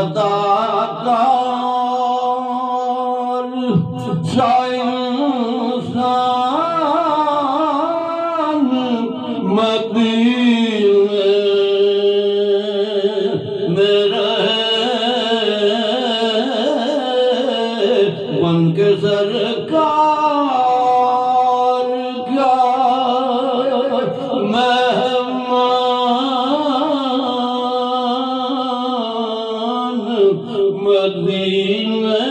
अदाकार इंसान मदीने में रहे बन के सरकार का मेहमान मदीने